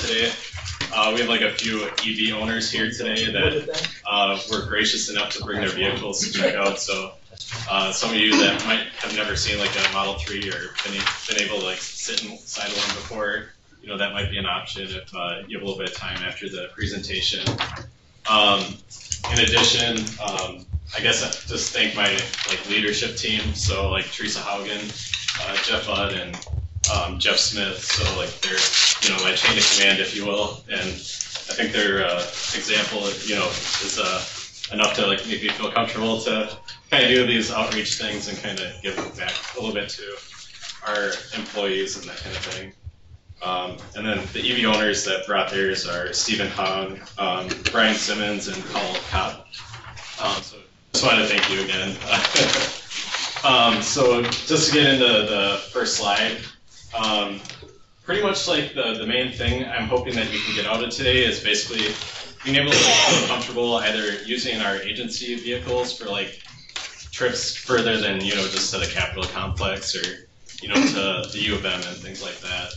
today. We have like a few EV owners here today that were gracious enough to bring their vehicles to check out. So some of you that might have never seen like a Model 3 or been able to like sit inside one before, you know, that might be an option if you have a little bit of time after the presentation. In addition, I guess I just thank my like leadership team. So like Teresa Haugen, Jeff Budd, and Jeff Smith. So like they're, you know, my chain of command, if you will. And I think their example, you know, is enough to like make me feel comfortable to kind of do these outreach things and kind of give back a little bit to our employees and that kind of thing. And then the EV owners that brought theirs are Stephen Hong, Brian Simmons, and Paul Kopp. So just wanted to thank you again. So just to get into the first slide, pretty much like the main thing I'm hoping that you can get out of today is basically being able to feel comfortable either using our agency vehicles for like trips further than, you know, just to the Capitol complex or, you know, to the U of M and things like that.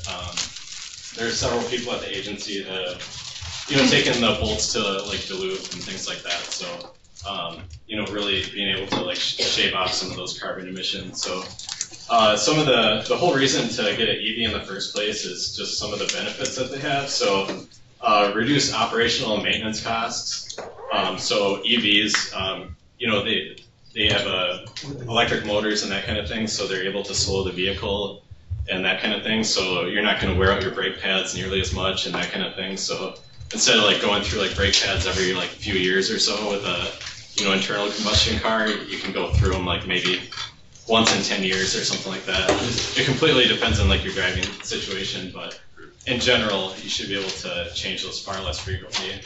There are several people at the agency that have, you know, taken the bolts to like Duluth and things like that. So, you know, really being able to like shave off some of those carbon emissions. So some of the whole reason to get an EV in the first place is just some of the benefits that they have. So reduce operational and maintenance costs. So EVs, you know, they have electric motors and that kind of thing, so they're able to slow the vehicle and that kind of thing. So you're not going to wear out your brake pads nearly as much and that kind of thing. So instead of like going through like brake pads every like few years or so with a, you know, internal combustion car, you can go through them like maybe once in 10 years or something like that. It completely depends on like your driving situation, but in general, you should be able to change those far less frequently.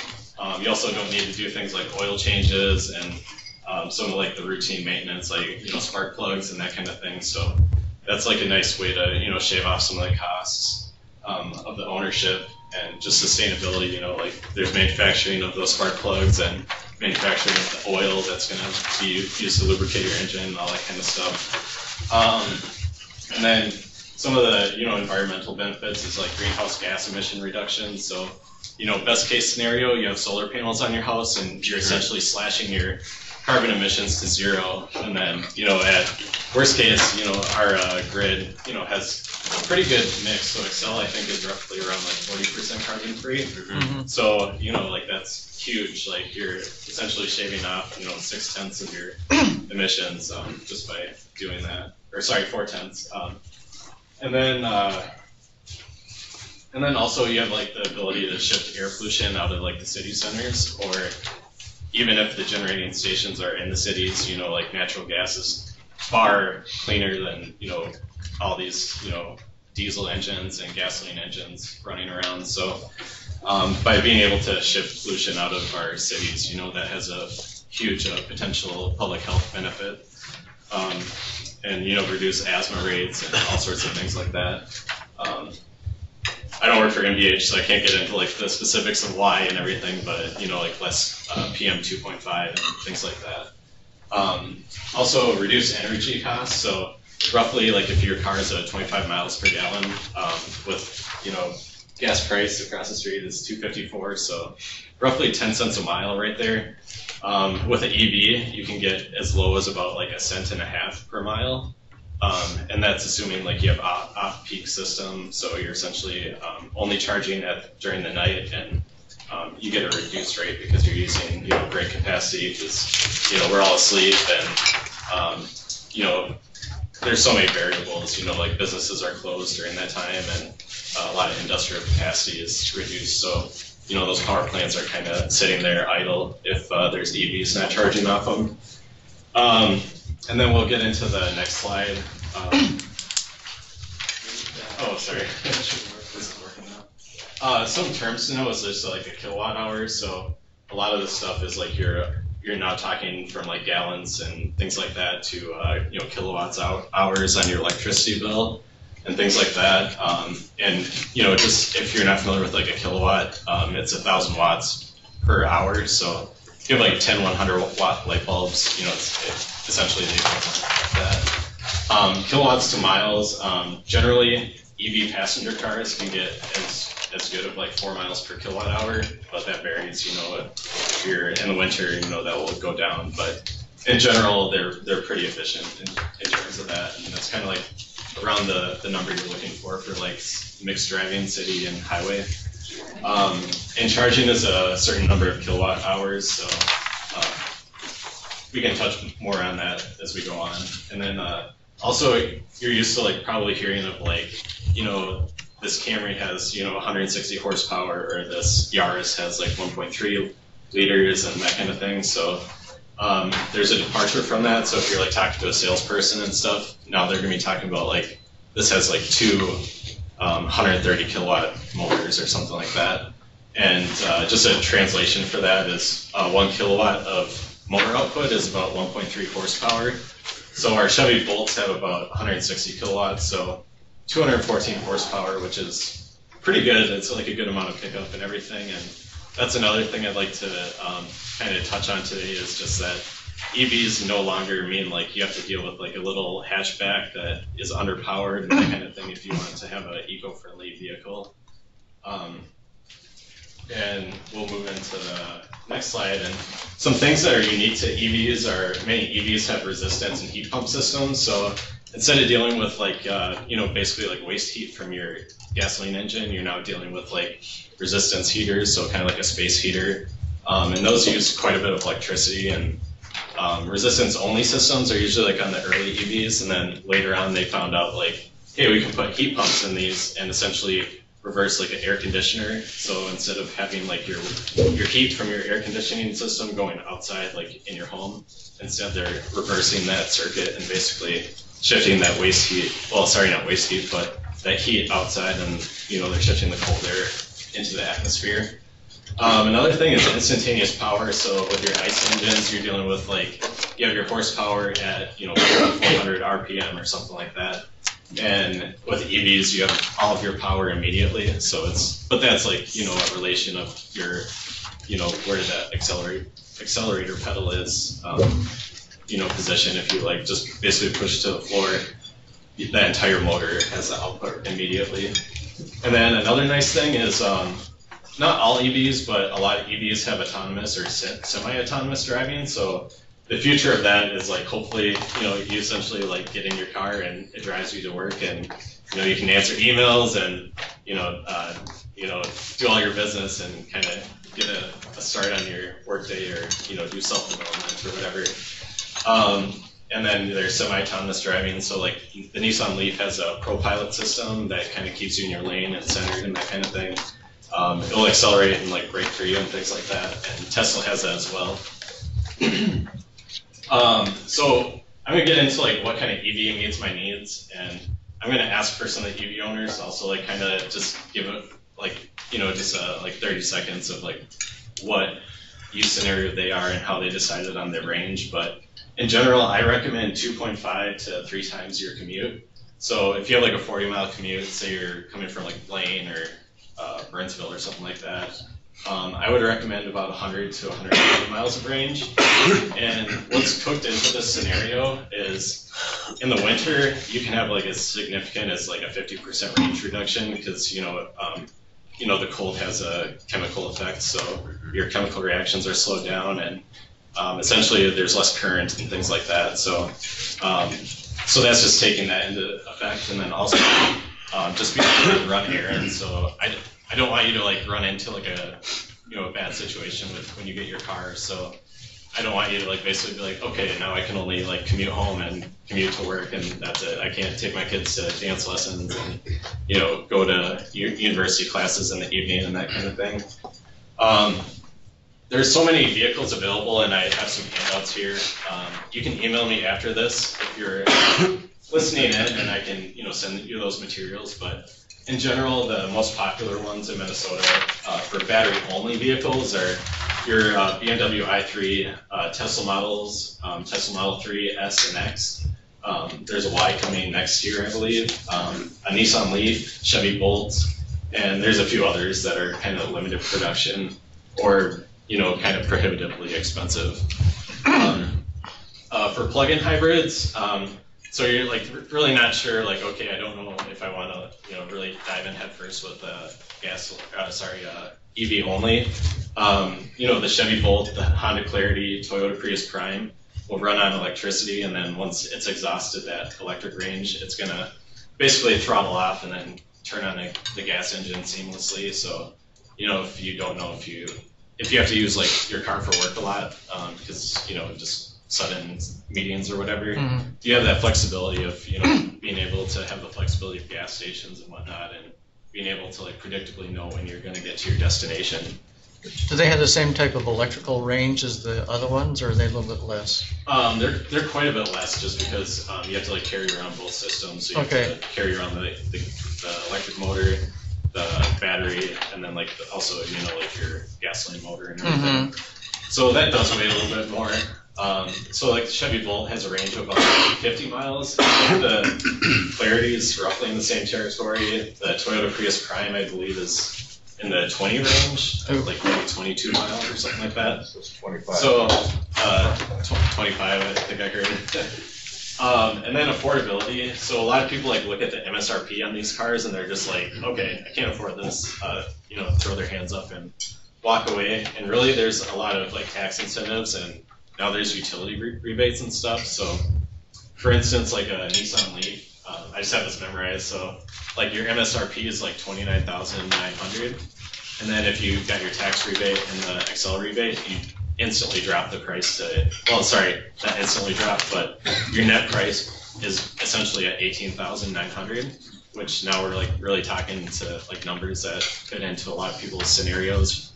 You also don't need to do things like oil changes and some of like the routine maintenance, like, you know, spark plugs and that kind of thing. So that's like a nice way to, you know, shave off some of the costs of the ownership and just sustainability. You know, like there's manufacturing of those spark plugs and manufacturing of the oil that's going to be used to lubricate your engine and all that kind of stuff. And then some of the, you know, environmental benefits is like greenhouse gas emission reduction. So, you know, best case scenario, you have solar panels on your house and you're essentially slashing your carbon emissions to zero. And then, you know, at worst case, you know, our grid, you know, has a pretty good mix. So Xcel, I think, is roughly around like 40% carbon free. Mm-hmm. So, you know, like that's huge. Like you're essentially shaving off, you know, 6/10 of your emissions just by doing that. Or sorry, 4/10. And then also you have like the ability to shift air pollution out of like the city centers, or even if the generating stations are in the cities, you know, like natural gas is far cleaner than, you know, all these, you know, diesel engines and gasoline engines running around. So by being able to shift pollution out of our cities, you know, that has a huge potential public health benefit. And, you know, reduce asthma rates and all sorts of things like that. I don't work for MBH, so I can't get into like the specifics of why and everything, but, you know, like less PM 2.5 and things like that. Also reduce energy costs. So roughly, like if your car is 25 miles per gallon, with, you know, gas price across the street is $2.54, so roughly 10 cents a mile right there. With an EV, you can get as low as about like 1.5 cents per mile. And that's assuming like you have off-peak system, so you're essentially only charging during the night, and you get a reduced rate because you're using, you know, grid capacity because, you know, we're all asleep, and you know, there's so many variables. You know, like businesses are closed during that time, and a lot of industrial capacity is reduced. So, you know, those power plants are kind of sitting there idle if there's EVs not charging off them. And then we'll get into the next slide. Oh, sorry. This is working now. Some terms to know is just like a kilowatt hour. So a lot of this stuff is like you're now talking from like gallons and things like that to you know, kilowatts hours on your electricity bill and things like that. And you know, just if you're not familiar with like a kilowatt, it's 1,000 watts per hour. So if you have like 10 100-watt light bulbs, you know, it's essentially the equivalent of that. Kilowatts to miles, generally EV passenger cars can get as as good of like 4 miles per kilowatt hour, but that varies. You know, if you're in the winter, you know that will go down. But in general, they're pretty efficient in terms of that, and that's kind of like around the number you're looking for like mixed driving, city, and highway. And charging is a certain number of kilowatt hours, so we can touch more on that as we go on. And then also, you're used to like probably hearing of like, you know, this Camry has, you know, 160 horsepower, or this Yaris has like 1.3 liters and that kind of thing. So there's a departure from that. So if you're like talking to a salesperson and stuff, now they're going to be talking about like, this has like 2 130 kilowatt motors or something like that. And just a translation for that is 1 kilowatt of motor output is about 1.3 horsepower. So our Chevy Bolts have about 160 kilowatts, so 214 horsepower, which is pretty good. It's like a good amount of pickup and everything. And that's another thing I'd like to kind of touch on today, is just that EVs no longer mean like you have to deal with like a little hatchback that is underpowered and that kind of thing if you want to have an eco-friendly vehicle. And we'll move into the next slide. And some things that are unique to EVs are many EVs have resistance and heat pump systems. So instead of dealing with like, you know, basically like waste heat from your gasoline engine, you're now dealing with like resistance heaters, so kind of like a space heater. And those use quite a bit of electricity, and resistance only systems are usually like on the early EVs, and then later on they found out like, hey, we can put heat pumps in these and essentially reverse like an air conditioner. So instead of having like your heat from your air conditioning system going outside like in your home, instead they're reversing that circuit and basically shifting that waste heat, well, sorry, not waste heat, but that heat outside, and you know, they're shifting the cold air into the atmosphere. Another thing is instantaneous power. So with your ICE engines, you're dealing with like, you have your horsepower at, you know, 400 RPM or something like that. And with EVs, you have all of your power immediately. So it's, but that's like, you know, a relation of your, you know, where that accelerator pedal is, you know, position. If you like just basically push to the floor, that entire motor has the output immediately. And then another nice thing is, not all EVs, but a lot of EVs have autonomous or semi-autonomous driving. So the future of that is like, hopefully, you know, you essentially like get in your car and it drives you to work, and you know, you can answer emails and you know, do all your business and kind of get a start on your workday, or you know, do self-development or whatever. And then there's semi-autonomous driving. So like the Nissan Leaf has a ProPilot system that kind of keeps you in your lane and centered and that kind of thing. It'll accelerate and like brake for you and things like that, and Tesla has that as well. So I'm gonna get into like what kind of EV meets my needs, and I'm gonna ask for some of the EV owners also like kind of just give it like, you know, just like 30 seconds of like what use scenario they are and how they decided on their range. But in general, I recommend 2.5 to 3 times your commute. So if you have like a 40-mile commute, say you're coming from like Blaine or Burnsville or something like that, I would recommend about 100 to 150 miles of range. And what's cooked into this scenario is in the winter, you can have like as significant as like a 50% range reduction, because, you know, the cold has a chemical effect. So your chemical reactions are slowed down, and essentially there's less current and things like that. So that's just taking that into effect. And then also just be able to run errands. So I don't want you to like run into like a, you know, a bad situation with when you get your car. So I don't want you to like basically be like, okay, now I can only like commute home and commute to work, and that's it. I can't take my kids to dance lessons and, you know, go to university classes in the evening and that kind of thing. There's so many vehicles available, and I have some handouts here. You can email me after this if you're listening in, and I can, you know, send you those materials. But in general, the most popular ones in Minnesota for battery-only vehicles are your BMW i3, Tesla models, Tesla Model 3, S, and X. There's a Y coming next year, I believe. A Nissan Leaf, Chevy Bolt, and there's a few others that are kind of limited production or, you know, kind of prohibitively expensive. For plug-in hybrids, So you're like really not sure, like, okay, I don't know if I want to, really dive in head first with EV only. The Chevy Volt, the Honda Clarity, Toyota Prius Prime will run on electricity, and then once it's exhausted that electric range, it's gonna basically throttle off and then turn on the gas engine seamlessly. So, if you don't know if you have to use like your car for work a lot, because just sudden meetings or whatever, you have that flexibility of being able to have the flexibility of gas stations and whatnot, and being able to like predictably know when you're going to get to your destination. Do they have the same type of electrical range as the other ones, or are they a little bit less? They're quite a bit less, just because you have to like carry around both systems. So you have to carry around the electric motor, the battery, and then like also like your gasoline motor and everything. So that does weigh a little bit more. So like the Chevy Volt has a range of about 50 miles. The Clarity is roughly in the same territory. The Toyota Prius Prime, I believe, is in the 20 range, like maybe 22 miles or something like that. So it's 25. So 25, I think I heard. And then affordability. So a lot of people like look at the MSRP on these cars and they're just like, okay, I can't afford this. Throw their hands up and walk away. And really, there's a lot of like tax incentives, and now there's utility rebates and stuff. So, for instance, like a Nissan Leaf, I just have this memorized. So, like your MSRP is like $29,900, and then if you got your tax rebate and the Xcel rebate, you instantly drop the price to. Well, sorry, not instantly drop, but your net price is essentially at $18,900, which now we're like really talking to like numbers that fit into a lot of people's scenarios.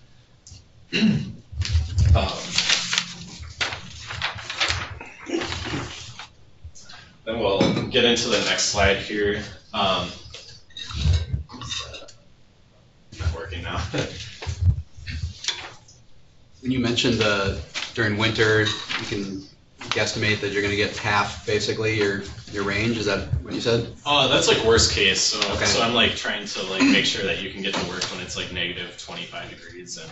Then we'll get into the next slide here. Not working now. When you mentioned during winter, you can guesstimate that you're going to get half basically your range. Is that what you said? Oh, that's like worst case. So, okay. So I'm like trying to like make sure that you can get to work when it's like negative 25 degrees and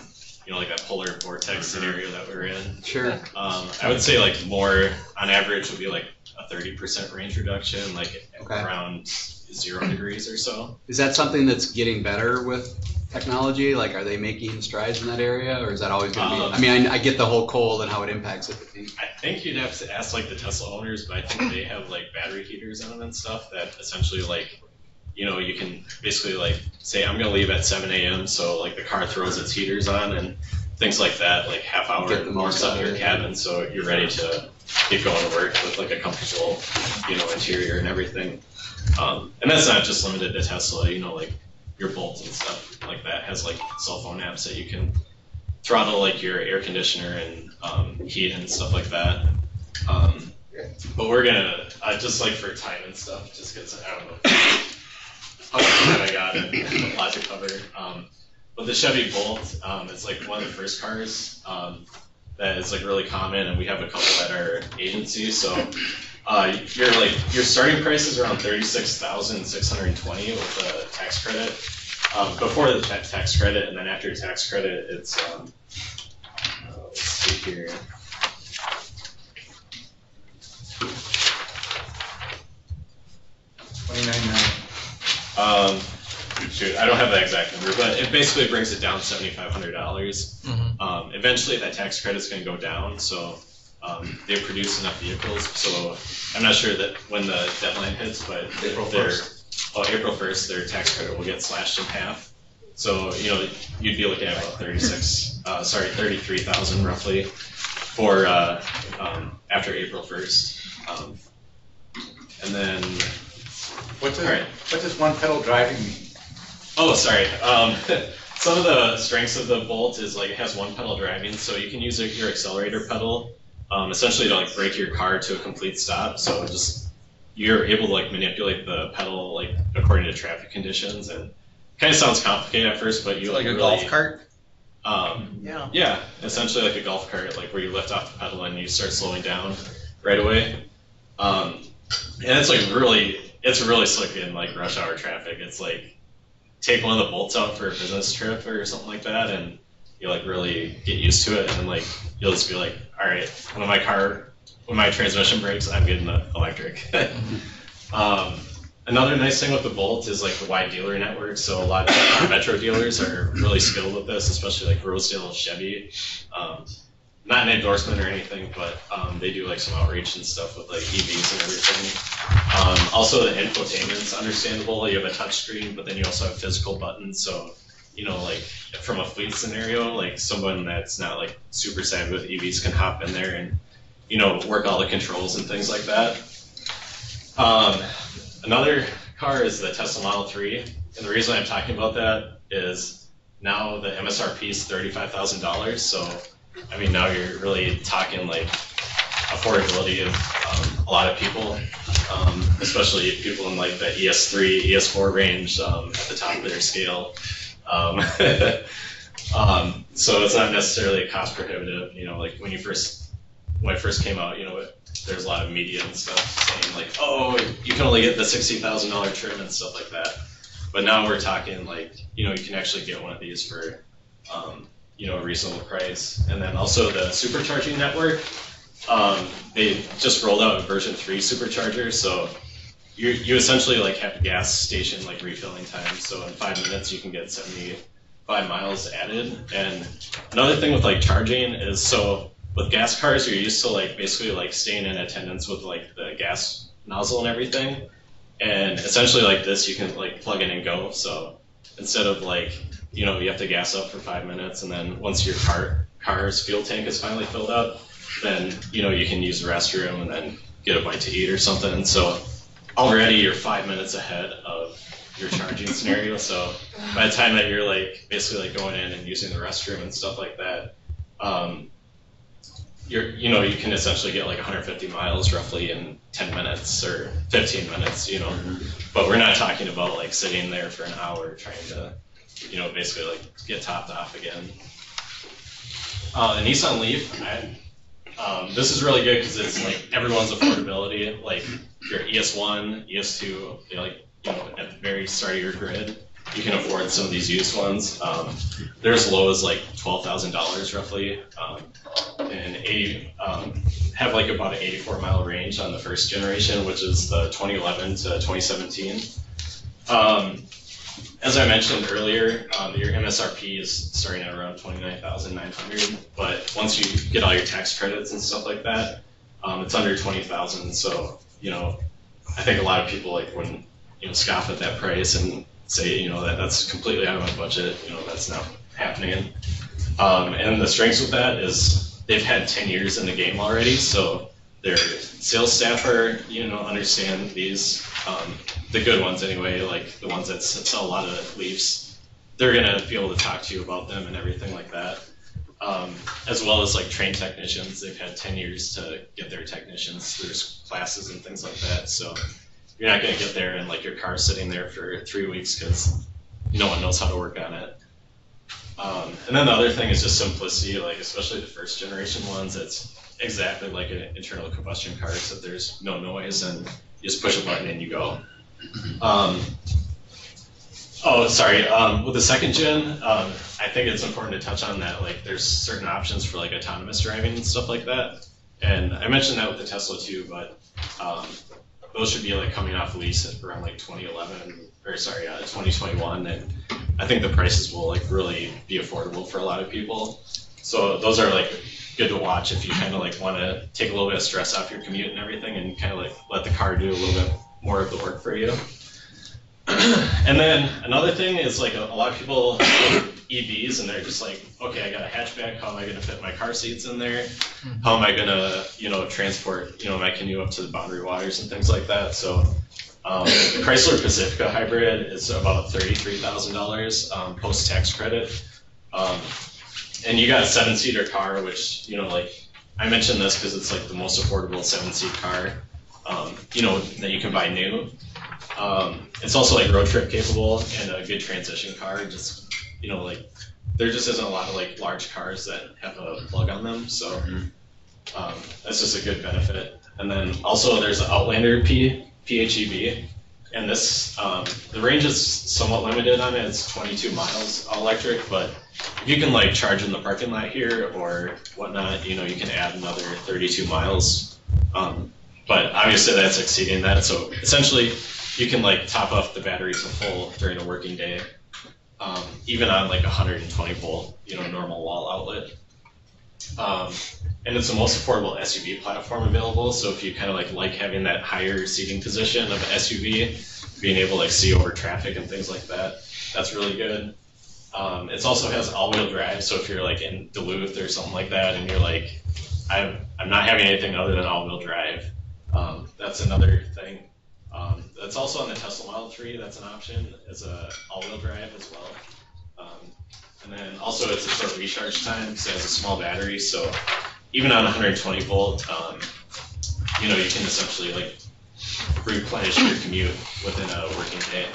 like that polar vortex scenario that we're in. Sure. I would say like more on average would be like a 30% range reduction, like around 0 degrees or so. Is that something that's getting better with technology? Like, are they making strides in that area, or is that always going to be? I mean, I get the whole cold and how it impacts it. I think you'd have to ask like the Tesla owners, but I think they have like battery heaters in them and stuff that essentially like, you can basically like say I'm going to leave at 7 a.m. So like the car throws its heaters on and things like that, like half hour warms up your cabin, so you're ready to get going to work with like a comfortable, interior and everything. And that's not just limited to Tesla, like your Bolt and stuff like that has like cell phone apps that you can throttle like your air conditioner and heat and stuff like that. But we're gonna just like for time and stuff, just because I don't know how much I got and a lot to cover. But the Chevy Bolt is like one of the first cars that is like really common, and we have a couple at our agency. So your starting price is around $36,620 with a tax credit. Before the tax credit, and then after tax credit, it's let's see here. $29,900. Shoot, I don't have the exact number, but it basically brings it down $7,500. Eventually, that tax credit's going to go down, so they produce enough vehicles. So I'm not sure that when the deadline hits, but April 1st, their tax credit will get slashed in half. So you'd be looking at about 33,000 roughly for after April 1st, and then. What does one pedal driving mean? Oh, sorry. Some of the strengths of the Bolt is like it has one pedal driving, so you can use your accelerator pedal essentially to like brake your car to a complete stop. So you're able to like manipulate the pedal like according to traffic conditions, and it kind of sounds complicated at first, but you like really, a golf cart. Yeah, essentially like a golf cart, like where you lift off the pedal and you start slowing down right away. And it's like it's really slick in like rush hour traffic. It's like take one of the Bolts out for a business trip or something like that, and you like really get used to it, and then like you'll just be like, all right, when my car when my transmission breaks, I'm getting the electric. Another nice thing with the Bolt is like the wide dealer network. So a lot of Metro dealers are really skilled with this, especially like Rosedale, Chevy. Not an endorsement or anything, but they do like some outreach and stuff with like EVs and everything. Also the infotainment's understandable. You have a touch screen, but then you also have physical buttons. So, you know, like from a fleet scenario, like someone that's not like super savvy with EVs can hop in there and, you know, work all the controls and things like that. Another car is the Tesla Model 3. And the reason I'm talking about that is now the MSRP is $35,000. So, I mean, now you're really talking like affordability of a lot of people, especially people in like the ES3, ES4 range at the top of their scale. So it's not necessarily cost prohibitive. You know, like when I first came out, you know, there's a lot of media and stuff saying like, oh, you can only get the $60,000 trim and stuff like that. But now we're talking like, you know, you can actually get one of these for, you know, a reasonable price. And then also the supercharging network, they just rolled out version 3 supercharger. So you essentially like have a gas station like refilling time. So in 5 minutes you can get 75 miles added. And another thing with like charging is, so with gas cars, you're used to like basically like staying in attendance with like the gas nozzle and everything. And essentially like this, you can like plug in and go. So instead of like, you know, you have to gas up for 5 minutes, and then once your car's fuel tank is finally filled up, then, you know, you can use the restroom and then get a bite to eat or something. And so already you're 5 minutes ahead of your charging scenario. So by the time that you're like basically like going in and using the restroom and stuff like that, you know, you can essentially get like 150 miles roughly in 10 minutes or 15 minutes, you know. But we're not talking about like sitting there for an hour trying to, you know, basically like get topped off again. The Nissan Leaf, this is really good because it's like everyone's affordability. Like your ES1, ES2, they're like, you know, at the very start of your grid, you can afford some of these used ones. They're as low as like $12,000 roughly, and have like about an 84-mile range on the first generation, which is the 2011 to 2017. As I mentioned earlier, your MSRP is starting at around $29,900, but once you get all your tax credits and stuff like that, it's under $20,000. So, you know, I think a lot of people like wouldn't, you know, scoff at that price and say, you know, that's completely out of my budget. You know, that's not happening. And the strengths with that is they've had 10 years in the game already, so their sales staff are, you know, understand these, the good ones anyway, like the ones that sell a lot of Leafs. They're gonna be able to talk to you about them and everything like that. As well as like trained technicians. They've had 10 years to get their technicians. There's classes and things like that. So you're not gonna get there and like your car's sitting there for 3 weeks because no one knows how to work on it. And then the other thing is just simplicity, like especially the first generation ones, it's exactly like an internal combustion car, except there's no noise and you just push a button and you go. With the second gen, I think it's important to touch on that, like there's certain options for like autonomous driving and stuff like that. And I mentioned that with the Tesla too, but those should be like coming off lease at around like 2021, and I think the prices will like really be affordable for a lot of people. So those are like good to watch if you kind of like want to take a little bit of stress off your commute and everything, and kind of like let the car do a little bit more of the work for you. And then another thing is like a lot of people EVs and they're just like, okay, I got a hatchback. How am I going to fit my car seats in there? How am I going to, you know, transport, you know, my canoe up to the Boundary Waters and things like that? So the Chrysler Pacifica hybrid is about $33,000 post-tax credit. And you got a 7-seater car, which, you know, like I mentioned this because it's like the most affordable 7-seat car, you know, that you can buy new. It's also like road trip capable and a good transition car. Just, you know, like there just isn't a lot of like large cars that have a plug on them. So that's just a good benefit. And then also there's the Outlander PHEV. And this, the range is somewhat limited on it. It's 22 miles all electric, but if you can like charge in the parking lot here or whatnot, you know, you can add another 32 miles But obviously that's exceeding that. So essentially, you can like top off the battery to full during a working day, even on like 120 volt, normal wall outlet. And it's the most affordable SUV platform available. So if you kind of like having that higher seating position of an SUV, being able to like see over traffic and things like that, that's really good. It also has all-wheel drive. So if you're like in Duluth or something like that, and you're like, I'm not having anything other than all-wheel drive, that's another thing. That's also on the Tesla Model 3. That's an option as a all-wheel drive as well. And then also it's a short recharge time because it has a small battery. So even on 120 volt, you can essentially like replenish your commute within a working day.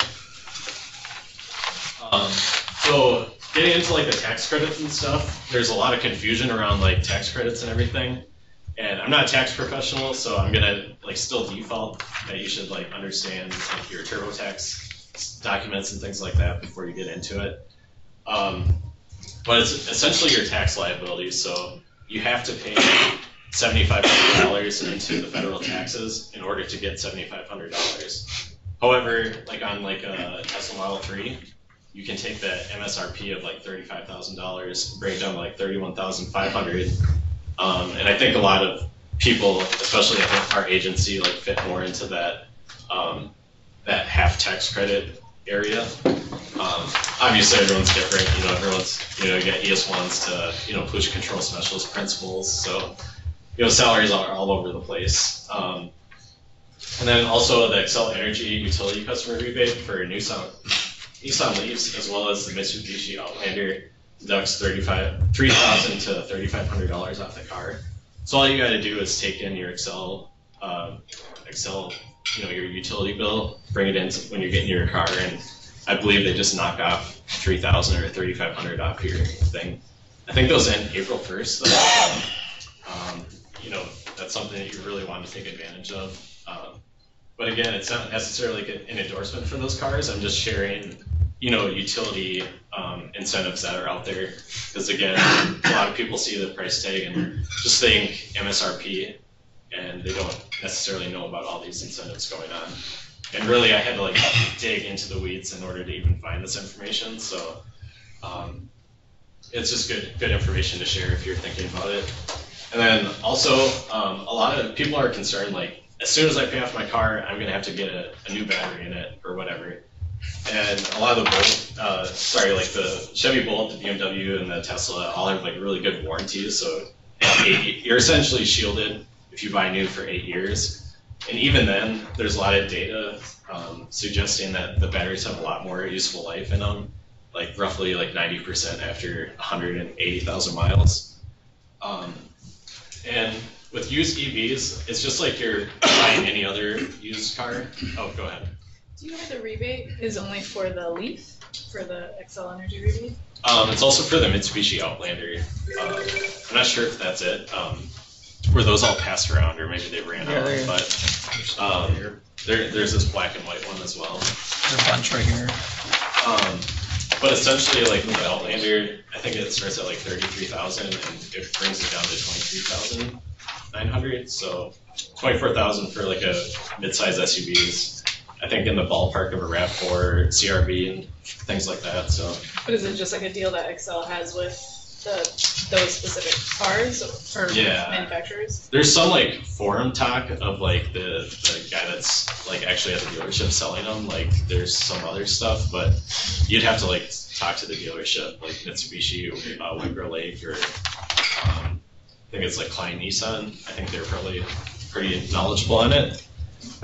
So getting into like the tax credits and stuff, there's a lot of confusion around like tax credits and everything. And I'm not a tax professional, so I'm gonna like still default that you should like understand like your TurboTax documents and things like that before you get into it. But it's essentially your tax liability. So you have to pay $7,500 into the federal taxes in order to get $7,500. However, like on like a Tesla Model 3, you can take the MSRP of like $35,000, bring it down to like $31,500. And I think a lot of people, especially I think our agency, like fit more into that that half tax credit area. Obviously, everyone's different. You got ES1s to pollution control specialist principals. So salaries are all over the place. And then also the Xcel Energy Utility Customer Rebate for Nissan Leafs, as well as the Mitsubishi Outlander, deducts $3,000 to $3,500 off the car. So all you got to do is take in your Xcel, your utility bill, bring it in when you're getting your car, and I believe they just knock off $3,000 or $3,500 off your thing. I think those end April 1st. That's something that you really want to take advantage of. But again, it's not necessarily an endorsement for those cars. I'm just sharing, utility incentives that are out there. Because again, a lot of people see the price tag and just think MSRP, and they don't necessarily know about all these incentives going on. And really, I had to like dig into the weeds in order to even find this information. So it's just good information to share if you're thinking about it. And then also, a lot of people are concerned, like, as soon as I pay off my car, I'm going to have to get a new battery in it or whatever. And a lot of the the Chevy Bolt, the BMW, and the Tesla all have like really good warranties. So you're essentially shielded if you buy new for 8 years. And even then, there's a lot of data suggesting that the batteries have a lot more useful life in them, like roughly like 90% after 180,000 miles. And with used EVs, it's just like you're buying any other used car. Oh, go ahead. Do you know the rebate is only for the Leaf, for the Xcel Energy rebate? It's also for the Mitsubishi Outlander. I'm not sure if that's it. Were those all passed around, or maybe they ran out? But there's this black and white one as well. There's a bunch right here. But essentially, like with the Outlander, I think it starts at like 33,000, and it brings it down to 23,900. So 24,000 for like a mid-size SUVs. I think in the ballpark of a RAV4, CRV, and things like that. So. But is it just like a deal that Xcel has with those specific cars or manufacturers? There's some like forum talk of like the guy that's like actually at the dealership selling them. Like there's some other stuff, but you'd have to like talk to the dealership, like Mitsubishi, Wimbrow Lake, or I think it's like Klein Nissan. I think they're probably pretty knowledgeable on it.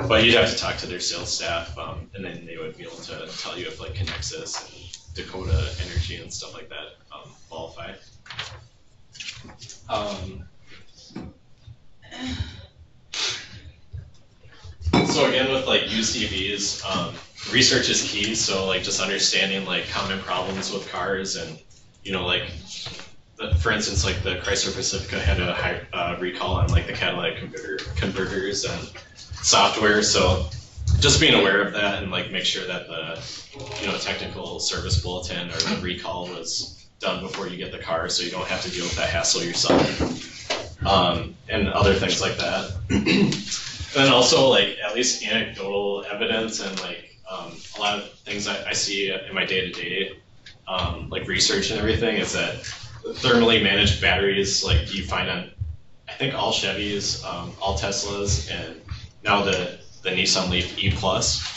But you'd have to talk to their sales staff, and then they would be able to tell you if like Connexus and Dakota Energy and stuff like that qualify. So again, with like used EVs, research is key. So like just understanding like common problems with cars, and like for instance, like the Chrysler Pacifica had a high recall on like the catalytic converters and software. So just being aware of that, and like make sure that the technical service bulletin or the recall was done before you get the car, so you don't have to deal with that hassle yourself. and other things like that. And then also like at least anecdotal evidence and like a lot of things I see in my day-to-day like research and everything is that thermally managed batteries like you find on I think all Chevys, all Teslas, and now the Nissan Leaf E+,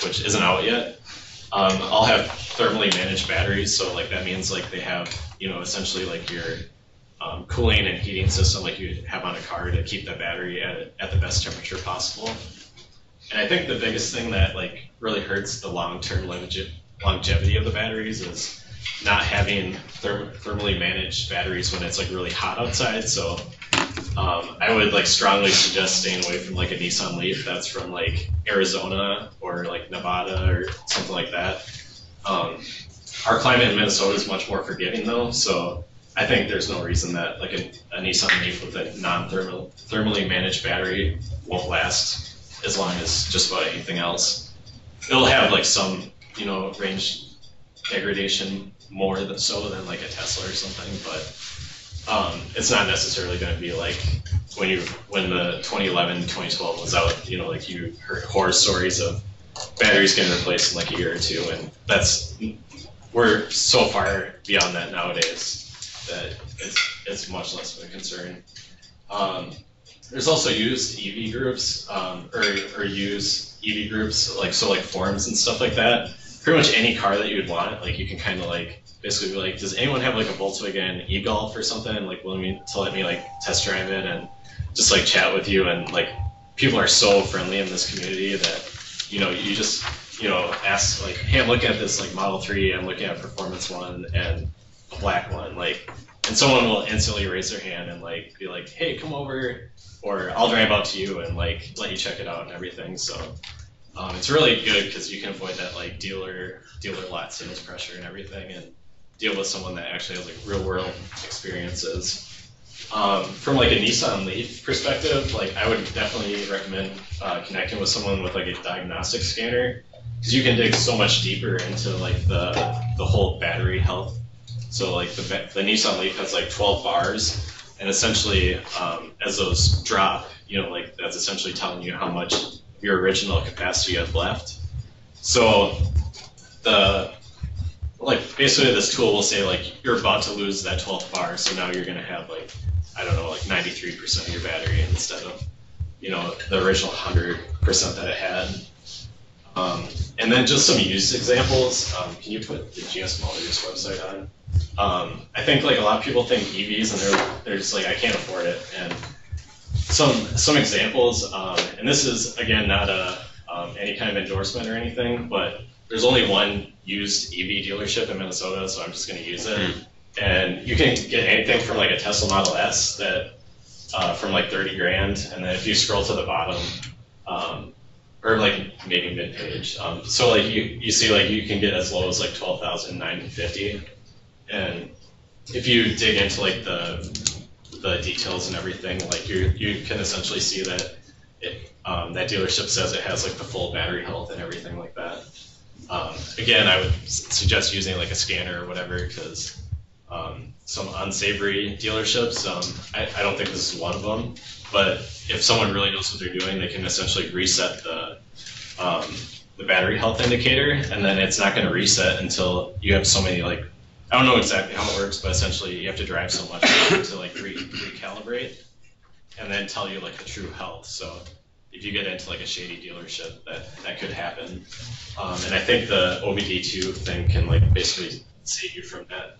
which isn't out yet, all have thermally managed batteries. So like that means like they have essentially like your cooling and heating system like you have on a car to keep that battery at the best temperature possible. And I think the biggest thing that like really hurts the long-term longevity of the batteries is not having thermally managed batteries when it's like really hot outside. So I would like strongly suggest staying away from like a Nissan Leaf that's from like Arizona or like Nevada or something like that. Our climate in Minnesota is much more forgiving though, so I think there's no reason that like a Nissan Leaf with a thermally managed battery won't last as long as just about anything else. It'll have like some range degradation more than like a Tesla or something, but it's not necessarily going to be like when the 2011, 2012 was out, like you heard horror stories of batteries getting replaced in like a year or two, and we're so far beyond that nowadays that it's much less of a concern. There's also used EV groups or used EV groups like forums and stuff like that. Pretty much any car that you would want, like you can kind of like basically be like, does anyone have like a Volkswagen e-Golf or something, and like willing to let me like test drive it and just like chat with you? And like people are so friendly in this community that you just ask like, hey, I'm looking at this like Model 3, I'm looking at Performance one and a black one, like, and someone will instantly raise their hand and like be like, hey, come over, or I'll drive out to you and like let you check it out and everything. So it's really good because you can avoid that like dealer lot sales pressure and everything, and deal with someone that actually has like real world experiences. From like a Nissan Leaf perspective, like I would definitely recommend connecting with someone with like a diagnostic scanner, because you can dig so much deeper into like the whole battery health. So like the Nissan Leaf has like 12 bars, and essentially as those drop, like that's essentially telling you how much your original capacity you have left. So basically this tool will say like you're about to lose that 12th bar, so now you're going to have like, I don't know, like 93% of your battery instead of the original 100% that it had. And then just some use examples. Can you put the GS Motors website on? I think like a lot of people think EVs and they're just like, I can't afford it. And some examples, and this is again not any kind of endorsement or anything, but there's only one used EV dealership in Minnesota, so I'm just going to use it. And you can get anything from like a Tesla Model S that from like 30 grand, and then if you scroll to the bottom, or like maybe mid-page, so like you see like you can get as low as like $12,950, and if you dig into like the details and everything, like you can essentially see that that dealership says it has like the full battery health and everything like that. Again, I would suggest using like a scanner or whatever, because some unsavory dealerships, I don't think this is one of them, but if someone really knows what they're doing, they can essentially reset the battery health indicator, and then it's not going to reset until you have so many, like, I don't know exactly how it works, but essentially you have to drive so much to like recalibrate and then tell you like the true health. So if you get into like a shady dealership, that could happen. And I think the OBD2 thing can like basically save you from that.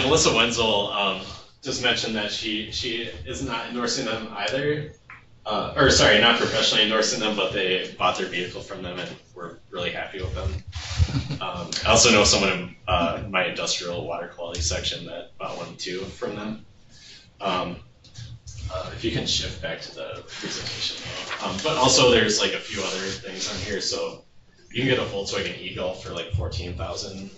Melissa Wenzel just mentioned that she is not endorsing them either. Or sorry, not professionally endorsing them, but they bought their vehicle from them and were really happy with them. I also know someone in my industrial water quality section that bought one too from them. If you can shift back to the presentation. But also there's like a few other things on here. So you can get a Volkswagen e-Golf for like $14,000 and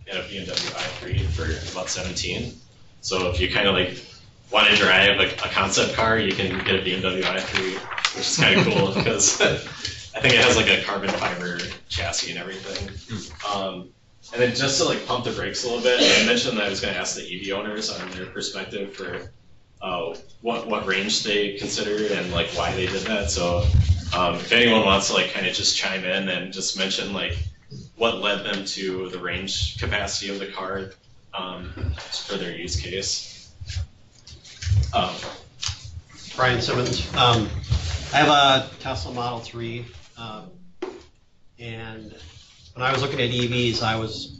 a BMW i3 for about $17,000. So if you kind of like want to drive a concept car, you can get a BMW i3, which is kind of cool because I think it has like a carbon fiber chassis and everything. And then just to like pump the brakes a little bit, I mentioned that I was going to ask the EV owners on their perspective for what range they considered and like why they did that. So if anyone wants to like kind of just chime in and just mention like what led them to the range capacity of the car for their use case. Brian Simmons. I have a Tesla Model 3, and when I was looking at EVs, I was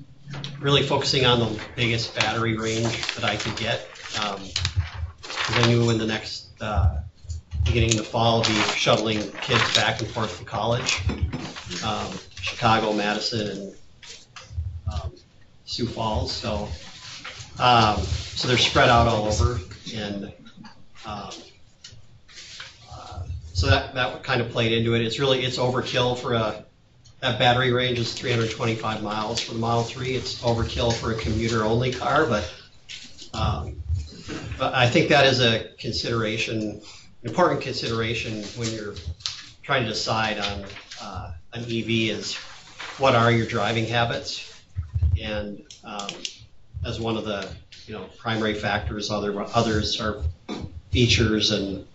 really focusing on the biggest battery range that I could get, because I knew in the next beginning of the fall, I'll be shuttling kids back and forth to college, Chicago, Madison, and Sioux Falls. So they're spread out all over, and so that kind of played into it. It's overkill for that battery range is 325 miles for the Model 3. It's overkill for a commuter-only car, but I think that is a consideration, an important consideration when you're trying to decide on an EV is what are your driving habits, and as one of the primary factors, others are features and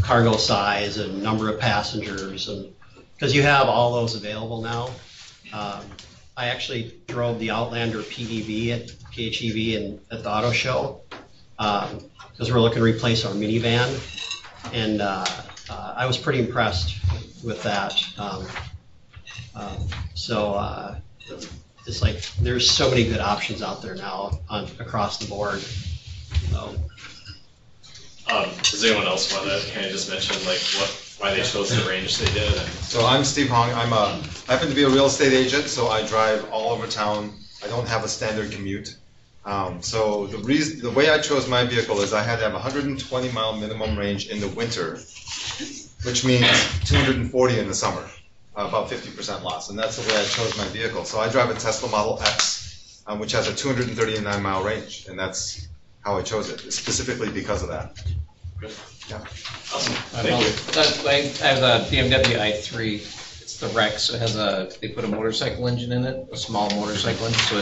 cargo size and number of passengers, and because you have all those available now. I actually drove the Outlander PHEV at the auto show because we're looking to replace our minivan, and I was pretty impressed with that. It's like there's so many good options out there now across the board. So. Does anyone else want to kind of just mention like why they chose the range they did? So I'm Steve Hong. I happen to be a real estate agent, so I drive all over town. I don't have a standard commute. So the way I chose my vehicle is I had to have 120 mile minimum range in the winter, which means 240 in the summer, about 50% loss. And that's the way I chose my vehicle. So I drive a Tesla Model X, which has a 239 mile range, and that's how I chose it, specifically because of that. Yeah. Awesome. Thank you. I have a BMW i3. It's the Rex. It has they put a motorcycle engine in it, a small motorcycle engine, so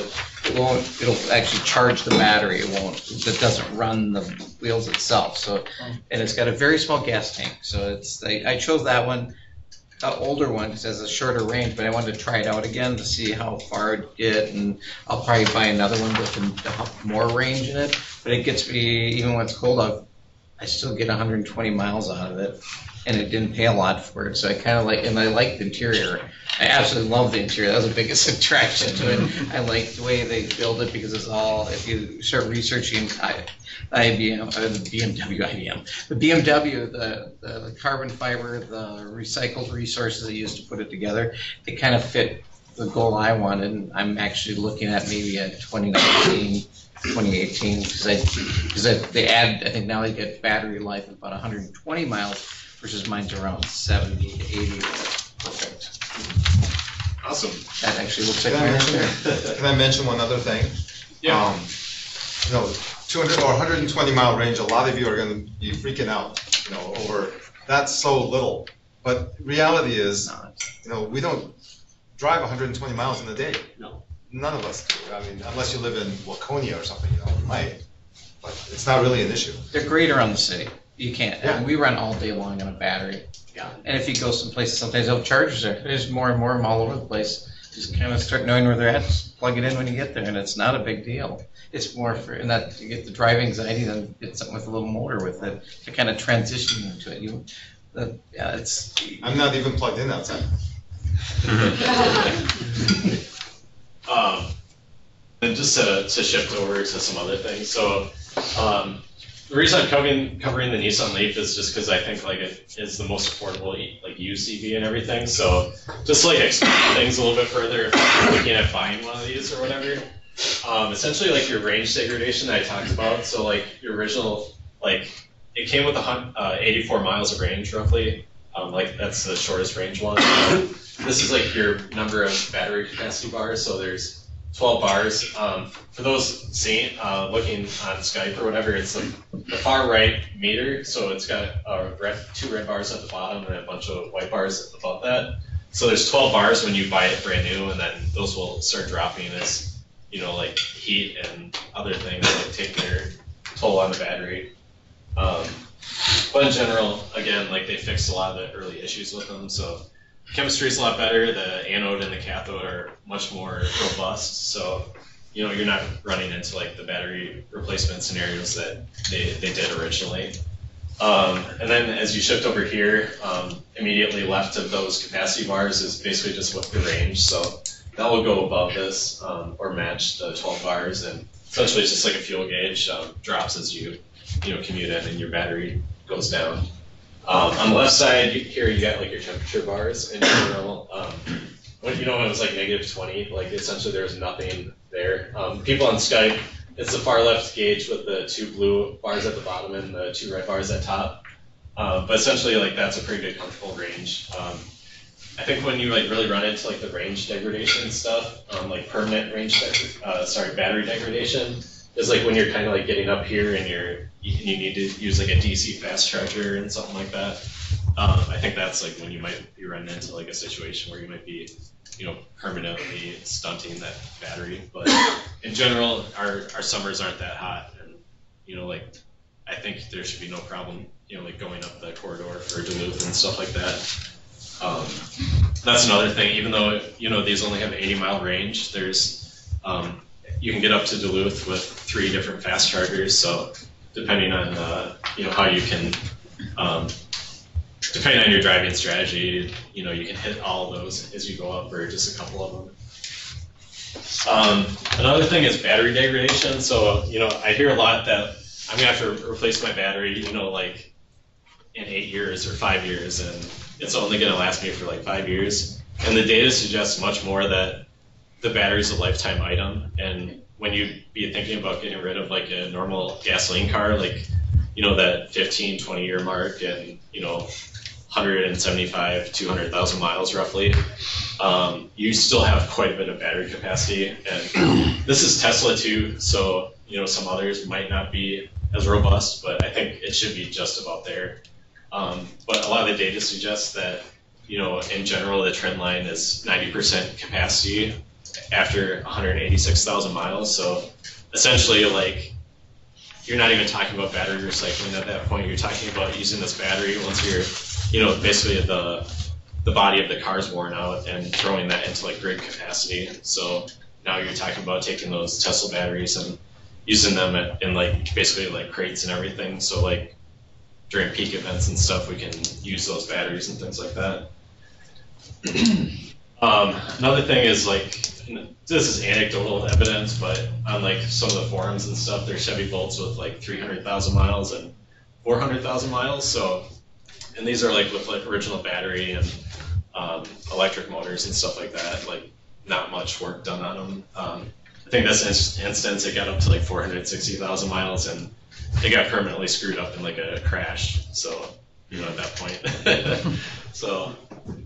it'll actually charge the battery. It doesn't run the wheels itself. So, and it's got a very small gas tank. So I chose that one, an older one, because it has a shorter range, but I wanted to try it out again to see how far it'd get, and I'll probably buy another one with more range in it. But it gets me, even when it's cold out, I still get 120 miles out of it, and it didn't pay a lot for it. So I kind of like, and I like the interior. I absolutely love the interior. That was the biggest attraction to it. I like the way they build it because it's all, if you start researching IBM, the BMW, the carbon fiber, the recycled resources they used to put it together, they kind of fit the goal I wanted. And I'm actually looking at maybe a 2019, 2018, because they add, I think now they get battery life of about 120 miles, versus mine's around 70 to 80. Perfect. Awesome. That actually looks like mine there. Can I mention one other thing? Yeah. 200 or 120 mile range, a lot of you are going to be freaking out, over that's so little. But reality is, we don't drive 120 miles in a day. No. None of us do. I mean, unless you live in Waconia or something, you might. But it's not really an issue. They're great around the city. You can't. Yeah. I mean, we run all day long on a battery. Yeah. And if you go some places, sometimes they'll charge there. There's more and more of them all over the place. Just kind of start knowing where they're at. Just plug it in when you get there, and it's not a big deal. It's more for, and that you get the driving anxiety, then get something with a little motor with it to kind of transition into it. It's. I'm not even plugged in outside. And just to shift over to some other things. So the reason I'm covering the Nissan Leaf is just because I think like it is the most affordable like used EV and everything. So just to like explain things a little bit further, if you're looking at buying one of these or whatever, essentially like your range degradation that I talked about. So like your original, like it came with 84 miles of range roughly. Like that's the shortest range one. This is like your number of battery capacity bars. So there's 12 bars. For those seeing, looking on Skype or whatever, it's the far right meter. So it's got 2 red bars at the bottom and a bunch of white bars above that. So there's 12 bars when you buy it brand new, and then those will start dropping as, like heat and other things like take their toll on the battery. But in general, again, like they fixed a lot of the early issues with them, so chemistry is a lot better. The anode and the cathode are much more robust, so you're not running into like the battery replacement scenarios that they did originally. And then as you shift over here, immediately left of those capacity bars is basically just what the range. So that will go above this or match the 12 bars, and essentially it's just like a fuel gauge, drops as you commute in and your battery goes down. On the left side here you got like your temperature bars in general. When it was like -20, like essentially there was nothing there. People on Skype, it's the far left gauge with the 2 blue bars at the bottom and the 2 red bars at top. But essentially like that's a pretty good comfortable range. I think when you like really run into like the range degradation stuff, like permanent battery degradation, is like when you're kind of like getting up here and you need to use like a DC fast charger and something like that. I think that's like when you might be running into like a situation where you might be, permanently stunting that battery. But in general, our summers aren't that hot, and like I think there should be no problem, like going up the corridor for Duluth and stuff like that. That's another thing. Even though these only have 80-mile range, there's you can get up to Duluth with 3 different fast chargers. So depending on how you can, depending on your driving strategy, you can hit all of those as you go up, or just a couple of them. Another thing is battery degradation. So I hear a lot that I'm gonna have to replace my battery, like in 8 years or 5 years, and it's only gonna last me for like 5 years. And the data suggests much more that the battery is a lifetime item, and when you be thinking about getting rid of like a normal gasoline car, like that 15-20 year mark, and 175 200,000 miles roughly, you still have quite a bit of battery capacity. And this is Tesla too, so some others might not be as robust, but I think it should be just about there. But a lot of the data suggests that in general the trend line is 90% capacity after 186,000 miles. So essentially, like, you're not even talking about battery recycling at that point. You're talking about using this battery once you're, basically the body of the car's worn out, and throwing that into like grid capacity. So now you're talking about taking those Tesla batteries and using them in like basically like crates and everything. So like during peak events and stuff, we can use those batteries and things like that. Another thing is like, this is anecdotal evidence, but on like some of the forums and stuff, there's Chevy Bolts with like 300,000 miles and 400,000 miles. So, and these are like with like original battery and electric motors and stuff like that. Like not much work done on them. I think this instance it got up to like 460,000 miles, and it got permanently screwed up in like a crash. So at that point, so.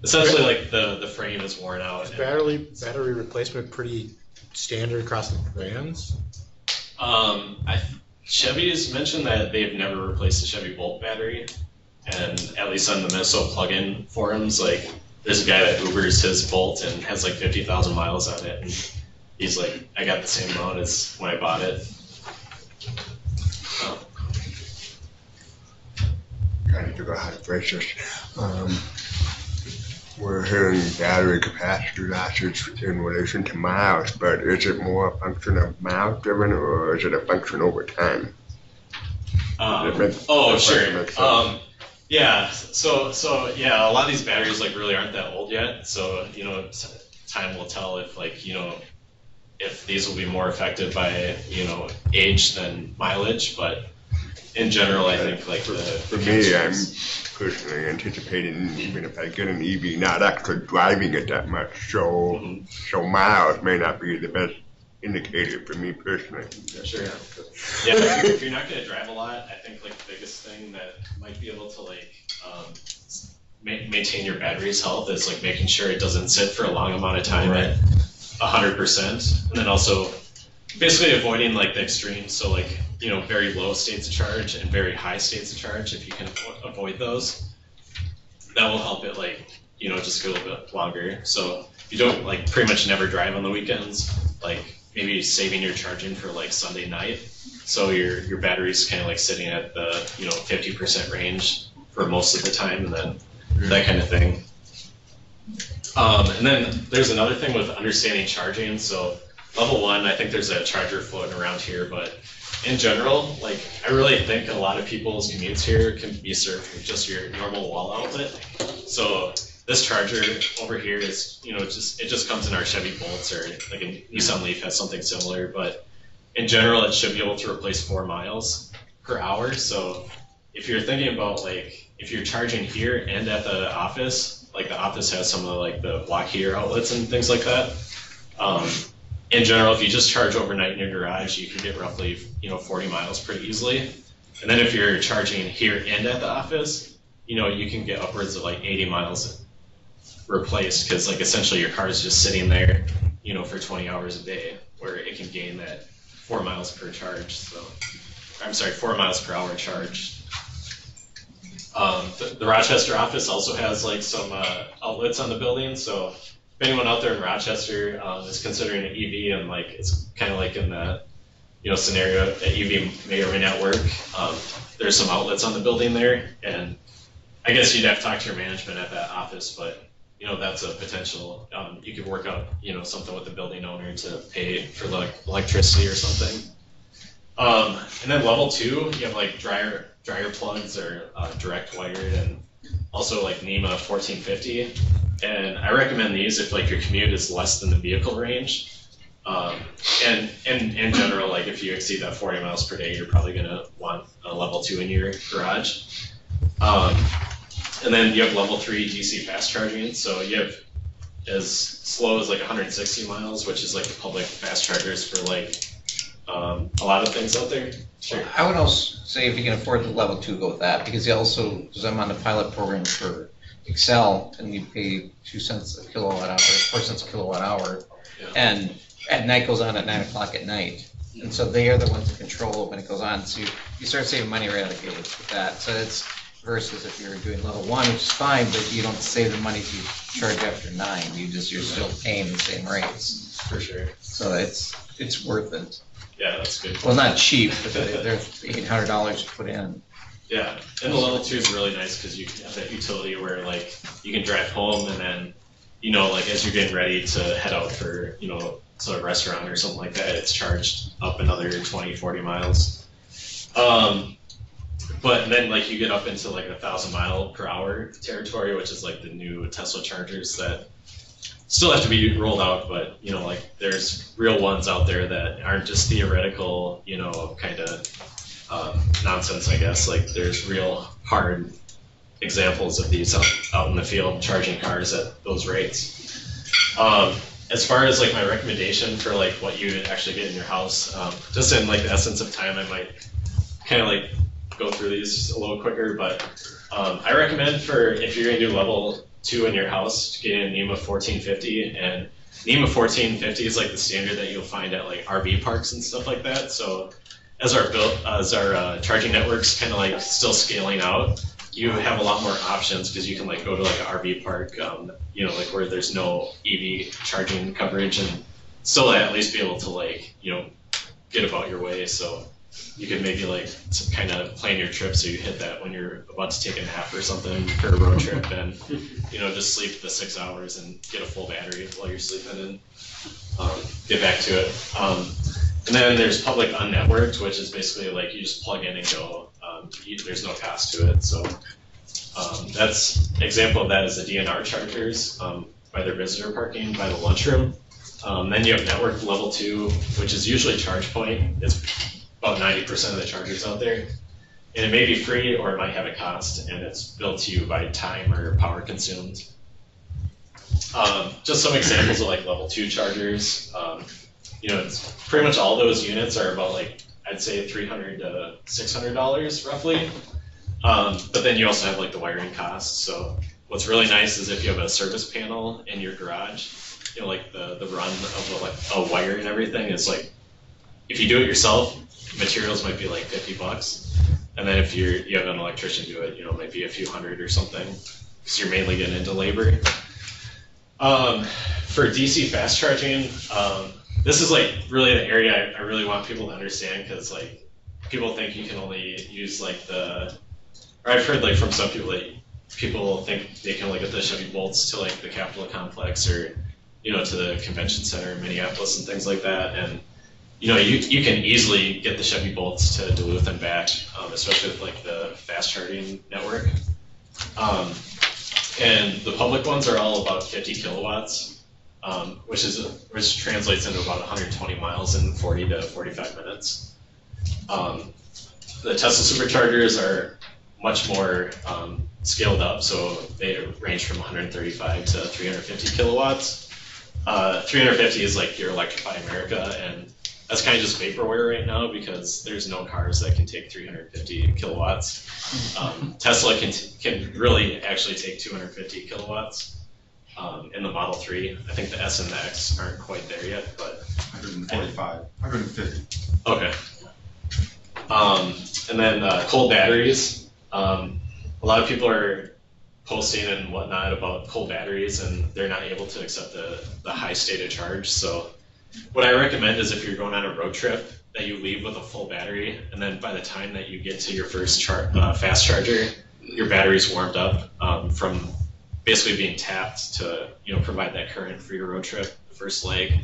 Essentially, like the frame is worn out. Is battery replacement pretty standard across the brands? Chevy has mentioned that they've never replaced the Chevy Bolt battery, and at least on the Minnesota plug-in forums, like there's a guy that Ubers his Bolt and has like 50,000 miles on it, and he's like, I got the same amount as when I bought it. Trying to figure out how to phrase this. We're hearing battery capacity losses in relation to miles, but is it more a function of miles driven, or is it a function over time? Sure. Yeah. So yeah, a lot of these batteries like really aren't that old yet. So time will tell if like if these will be more affected by age than mileage. But in general, I think like for me, I'm personally anticipating, even if I get an EV, not actually driving it that much. So miles may not be the best indicator for me personally. Sure. Yeah, if you're not going to drive a lot, I think like the biggest thing that might be able to like maintain your battery's health is like making sure it doesn't sit for a long amount of time at 100%, and then also basically avoiding like the extremes. So like very low states of charge and very high states of charge. If you can avoid those, that will help it like just go a little bit longer. So you don't like pretty much never drive on the weekends, like maybe saving your charging for like Sunday night. So your battery's kind of like sitting at the 50% range for most of the time, and then that kind of thing. And then there's another thing with understanding charging. So level 1, I think there's a charger floating around here, but in general, like I really think a lot of people's commutes here can be served with just your normal wall outlet. So this charger over here is, it just comes in our Chevy Bolts, or like a Nissan Leaf has something similar, but in general, it should be able to replace 4 miles per hour. So if you're thinking about like, if you're charging here and at the office, like the office has some of like the block heater outlets and things like that. In general, if you just charge overnight in your garage, you can get roughly, 40 miles pretty easily. And then if you're charging here and at the office, you can get upwards of like 80 miles replaced, because like essentially your car is just sitting there, for 20 hours a day, where it can gain that 4 miles per charge. So, I'm sorry, 4 miles per hour charge. The Rochester office also has like some outlets on the building. So if anyone out there in Rochester is considering an EV, and like it's kind of like in the scenario that EV may or may not work, there's some outlets on the building there, and I guess you'd have to talk to your management at that office, but that's a potential. You could work out something with the building owner to pay for the electricity or something. And then level 2, you have like dryer plugs, or direct wired, and also like NEMA 1450. And I recommend these if like your commute is less than the vehicle range. And in general, like if you exceed that 40 miles per day, you're probably gonna want a level 2 in your garage. And then you have level 3 DC fast charging. So you have as slow as like 160 miles, which is like the public fast chargers for like a lot of things out there. Sure. I would also say if you can afford the level 2, go with that, because because I'm on the pilot program for Xcel, and you pay 2 cents a kilowatt hour, 4 cents a kilowatt hour, and at night goes on at 9 o'clock at night. And so they are the ones that control when it goes on. So you start saving money right out of the gate with that. So it's versus if you're doing level 1, which is fine, but you don't save the money if you charge after 9. You're still paying the same rates. For sure. So it's worth it. Yeah, that's good. Well, not cheap, but they're $800 to put in. Yeah, and the level 2 is really nice because you have that utility where like you can drive home, and then like as you're getting ready to head out for to a restaurant or something like that, it's charged up another 20-40 miles. But then like you get up into like 1,000 mile per hour territory, which is like the new Tesla chargers that still have to be rolled out, but like there's real ones out there that aren't just theoretical, kind of nonsense, I guess. Like there's real hard examples of these out in the field charging cars at those rates. As far as like my recommendation for like what you would actually get in your house, just in like the essence of time, I might kind of like go through these a little quicker, but I recommend for if you're gonna do level 2 in your house, to get in NEMA 1450, and NEMA 1450 is like the standard that you'll find at like RV parks and stuff like that. So as our charging network's kind of like still scaling out, you have a lot more options because you can like go to like an RV park, like where there's no EV charging coverage, and still at least be able to like get about your way. So you could maybe like kind of plan your trip so you hit that when you're about to take a nap or something for a road trip, and just sleep the 6 hours and get a full battery while you're sleeping, and get back to it. And then there's public unnetworked, which is basically like you just plug in and go. There's no cost to it. So that's example of that is the DNR chargers by their visitor parking by the lunchroom. Then you have network level 2, which is usually charge point. It's about 90% of the chargers out there. And it may be free or it might have a cost, and it's billed to you by time or power consumed. Just some examples of like level 2 chargers. It's pretty much all those units are about like, I'd say $300 to $600 roughly. But then you also have like the wiring costs. So what's really nice is if you have a service panel in your garage, like the run of like a wire and everything is like, if you do it yourself, materials might be like $50. And then if you have an electrician do it, it might be a few hundred or something. because you're mainly getting into labor. For DC fast charging, this is like really the area I really want people to understand, because like people think you can only use like or I've heard like from some people that people think they can only get the Chevy Bolts to like the Capitol complex, or to the convention center in Minneapolis and things like that. And you can easily get the Chevy Bolts to Duluth and back, especially with like the fast charging network. And the public ones are all about 50 kilowatts, which translates into about 120 miles in 40 to 45 minutes. The Tesla superchargers are much more scaled up, so they range from 135 to 350 kilowatts. 350 is like your Electrify America, and that's kind of just vaporware right now because there's no cars that can take 350 kilowatts. Tesla can really actually take 250 kilowatts in the Model 3. I think the S and the X aren't quite there yet, but 145, 150. Okay. And then cold batteries. A lot of people are posting and whatnot about cold batteries, and they're not able to accept the high state of charge. So what I recommend is if you're going on a road trip, that you leave with a full battery, and then by the time that you get to your first fast charger, your battery's warmed up from basically being tapped to provide that current for your road trip, the first leg.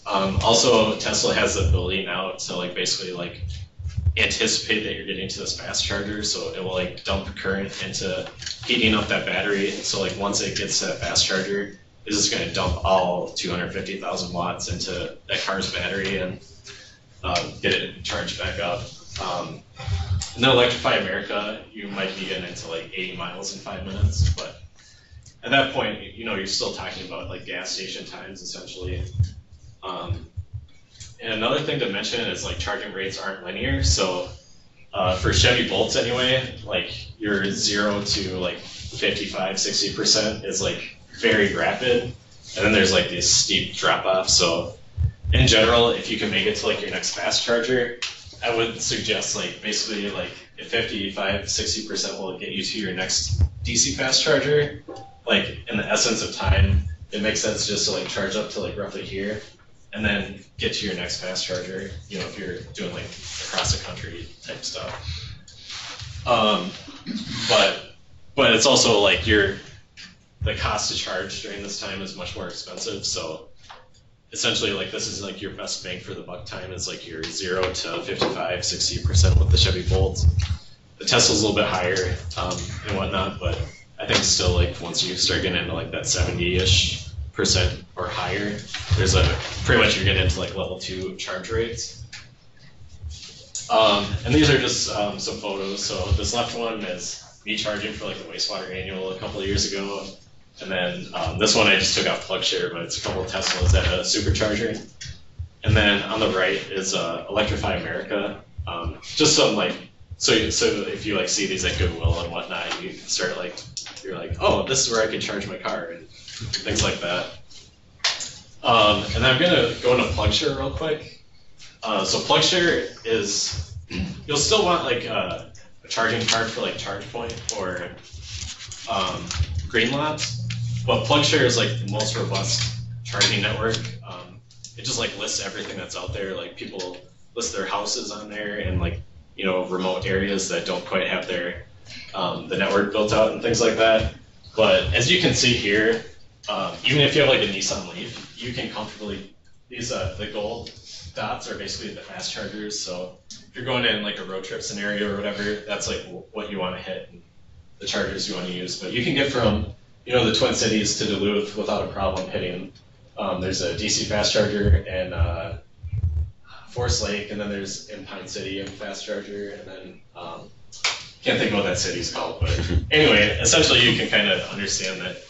Also, Tesla has the ability now to like basically like anticipate that you're getting to this fast charger, so it will like dump current into heating up that battery. So like once it gets to that fast charger, it's just going to dump all 250,000 watts into that car's battery and get it charged back up. And then Electrify America, you might be getting into like 80 miles in 5 minutes, but at that point, you're still talking about like gas station times essentially. And another thing to mention is like charging rates aren't linear. So for Chevy Bolts anyway, like your 0 to like 55, 60% is like very rapid. And then there's like this steep drop off. So in general, if you can make it to like your next fast charger, I would suggest like basically like if 55, 60% will get you to your next DC fast charger, like in the essence of time, it makes sense just to like charge up to like roughly here, and then get to your next fast charger, if you're doing like across the country type stuff. But it's also like the cost to charge during this time is much more expensive. So essentially like this is like your best bang for the buck time is like your 0 to 55, 60% with the Chevy Bolt. The Tesla's a little bit higher and whatnot, but I think still like once you start getting into like that 70-ish% or higher, there's pretty much you're getting into like level 2 charge rates. And these are just some photos. So this left one is me charging for like the wastewater annual a couple of years ago. And then this one I just took out PlugShare, but it's a couple of Teslas at a supercharger. And then on the right is Electrify America. Just some like, so if you like see these at Goodwill and whatnot, you can start like, you're like, oh, this is where I can charge my car and things like that. And I'm gonna go into PlugShare real quick. So PlugShare is, you'll still want like a charging card for like ChargePoint or Greenlots, but PlugShare is like the most robust charging network. It just like lists everything that's out there. Like people list their houses on there and like remote areas that don't quite have their the network built out and things like that. But as you can see here, even if you have like a Nissan Leaf, you can comfortably, these the gold dots are basically the fast chargers. So if you're going in like a road trip scenario or whatever, that's like what you want to hit and the chargers you want to use. But you can get from the Twin Cities to Duluth without a problem hitting. There's a DC fast charger and Forest Lake, and then there's in Pine City a fast charger, and then can't think of what that city's called, but anyway, essentially you can kind of understand that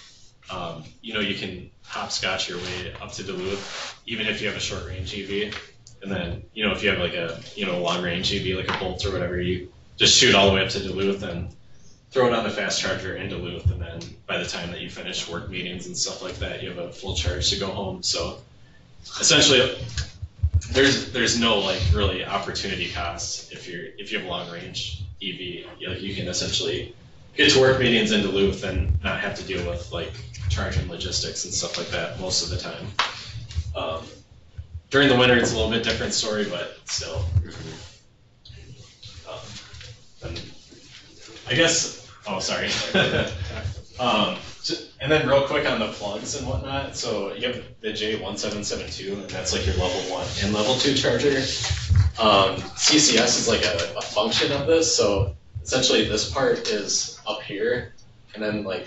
you can hopscotch your way up to Duluth, even if you have a short range EV, and then if you have like a long range EV like a Bolt or whatever, you just shoot all the way up to Duluth and throw it on the fast charger in Duluth, and then by the time that you finish work meetings and stuff like that, you have a full charge to go home. So essentially, there's no like really opportunity cost if you have long range EV. You can essentially get to work meetings in Duluth and not have to deal with like charging logistics and stuff like that most of the time. During the winter, it's a little bit different story, but still. And I guess, oh, sorry. And then real quick on the plugs and whatnot. So you have the J1772, and that's like your level 1 and level 2 charger. CCS is like a function of this. So essentially this part is up here, and then like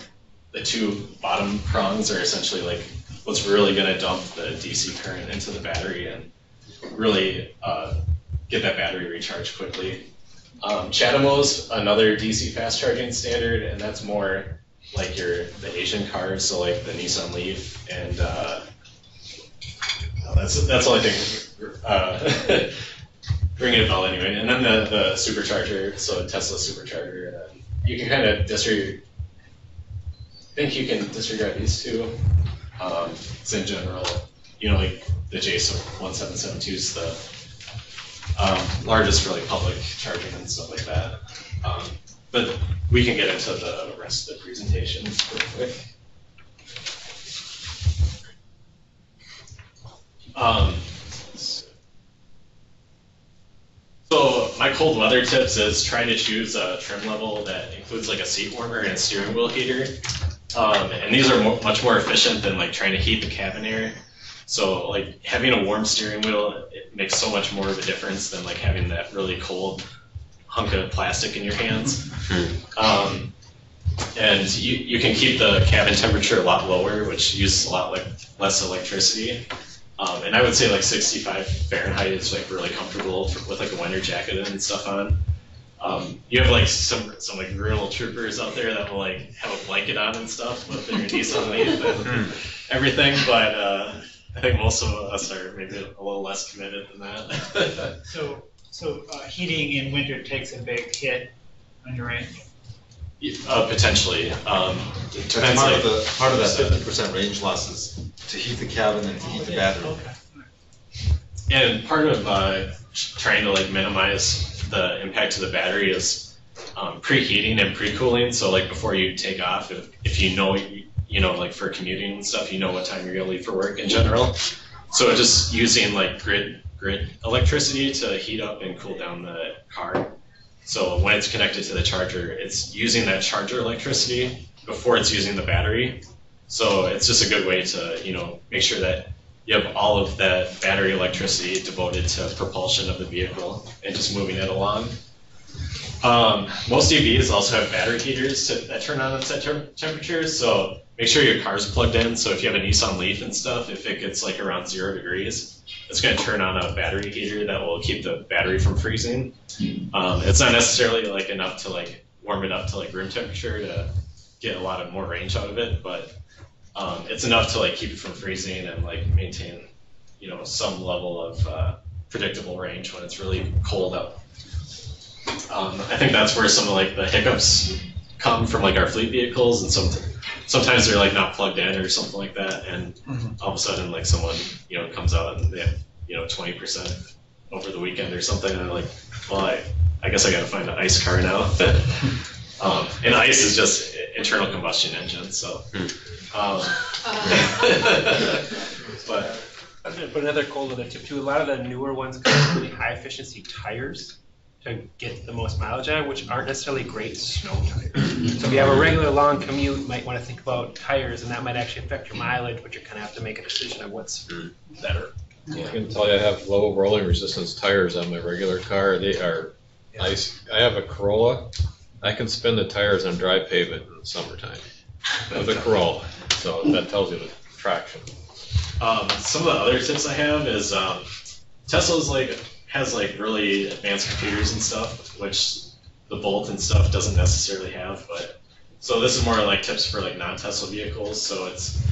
the two bottom prongs are essentially like what's really going to dump the DC current into the battery and really get that battery recharged quickly. CHAdeMO's another DC fast charging standard, and that's more like the Asian cars, so like the Nissan Leaf, and that's all I think. Ringing a bell anyway. And then the supercharger, so Tesla supercharger, and then you can kind of disregard. I think you can disregard these two. So in general, like the J1772 is the largest for like public charging and stuff like that. But we can get into the rest of the presentation real quick. So my cold weather tips is try to choose a trim level that includes like a seat warmer and a steering wheel heater. And these are much more efficient than like trying to heat the cabin air. So like having a warm steering wheel, it makes so much more of a difference than like having that really cold hunk of plastic in your hands. And you can keep the cabin temperature a lot lower, which uses a lot less electricity. And I would say like 65 Fahrenheit is like really comfortable with like a winter jacket and stuff on. You have like some like rural troopers out there that will like have a blanket on and stuff with their Nissan Leaf and everything, but I think most of us are maybe a little less committed than that. So heating in winter takes a big hit on your range? Potentially. Part of that 50% range loss is to heat the cabin and to heat the battery. Okay. And part of trying to like minimize the impact to the battery is preheating and pre-cooling. So like before you take off, if you know like for commuting and stuff, you know what time you're gonna leave for work in general. So just using like grid electricity to heat up and cool down the car. So when it's connected to the charger, it's using that charger electricity before it's using the battery. So it's just a good way to, make sure that you have all of that battery electricity devoted to propulsion of the vehicle and just moving it along. Most EVs also have battery heaters that turn on at set temperatures. So make sure your car's plugged in. So if you have a Nissan Leaf and stuff, if it gets like around 0 degrees, it's going to turn on a battery heater that will keep the battery from freezing. It's not necessarily like enough to like warm it up to like room temperature to get a lot of more range out of it, but it's enough to like keep it from freezing and like maintain, some level of predictable range when it's really cold out. I think that's where some of like the hiccups come from, like our fleet vehicles, and sometimes they're like not plugged in or something like that, and all of a sudden like someone comes out and they have 20% over the weekend or something, and they're like, well, I guess I got to find an ICE car now. And ICE is just internal combustion engine, so. But another cold weather tip too. A lot of the newer ones come with really high efficiency tires to get the most mileage out, which aren't necessarily great snow tires. So if you have a regular long commute, you might want to think about tires, and that might actually affect your mileage, but you kind of have to make a decision on what's better. I can tell you I have low rolling resistance tires on my regular car. They are nice. I have a Corolla. I can spin the tires on dry pavement in the summertime with a Corolla. So that tells you the traction. Some of the other tips I have is Tesla's has really advanced computers and stuff, which the Bolt and stuff doesn't necessarily have. But so this is more like tips for like non-Tesla vehicles. So it's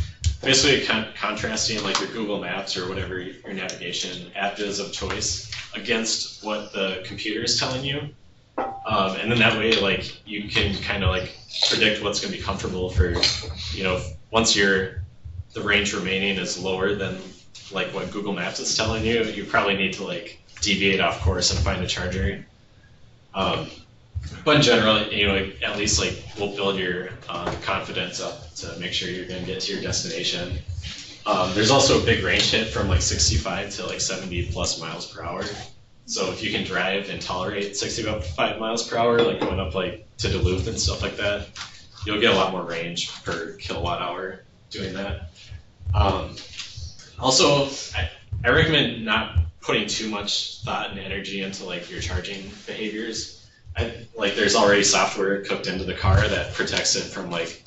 basically contrasting like your Google Maps or whatever your navigation app is of choice against what the computer is telling you. And then that way, like, you can kind of like predict what's going to be comfortable for, once the range remaining is lower than like what Google Maps is telling you, you probably need to like deviate off course and find a charger. But in general, at least like we'll build your confidence up to make sure you're going to get to your destination. There's also a big range hit from like 65 to like 70 plus miles per hour. So if you can drive and tolerate 65 miles per hour, like going up like to Duluth and stuff like that, you'll get a lot more range per kilowatt hour doing that. Also, I recommend not putting too much thought and energy into like your charging behaviors. Like there's already software cooked into the car that protects it from like